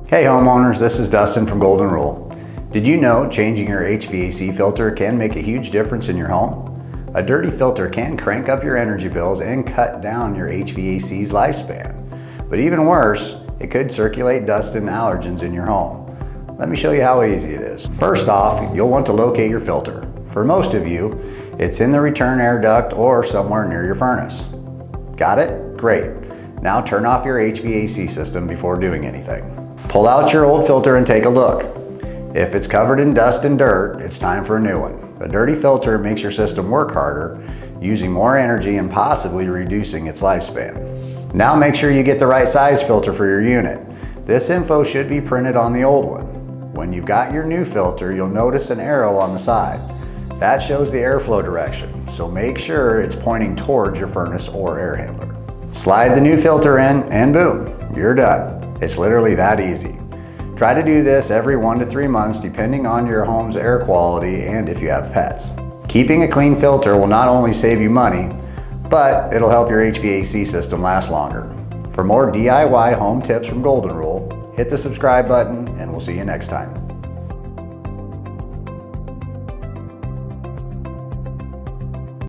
Hey homeowners, this is Dustin from Golden Rule. Did you know changing your HVAC filter can make a huge difference in your home? A dirty filter can crank up your energy bills and cut down your HVAC's lifespan. But even worse, it could circulate dust and allergens in your home. Let me show you how easy it is. First off, you'll want to locate your filter. For most of you, it's in the return air duct or somewhere near your furnace. Got it? Great. Now turn off your HVAC system before doing anything. Pull out your old filter and take a look. If it's covered in dust and dirt, it's time for a new one. A dirty filter makes your system work harder, using more energy and possibly reducing its lifespan. Now make sure you get the right size filter for your unit. This info should be printed on the old one. When you've got your new filter, you'll notice an arrow on the side. That shows the airflow direction, so make sure it's pointing towards your furnace or air handler. Slide the new filter in and boom, you're done. It's literally that easy. Try to do this every 1 to 3 months depending on your home's air quality and if you have pets. Keeping a clean filter will not only save you money, but it'll help your HVAC system last longer. For more DIY home tips from Golden Rule, hit the subscribe button and we'll see you next time.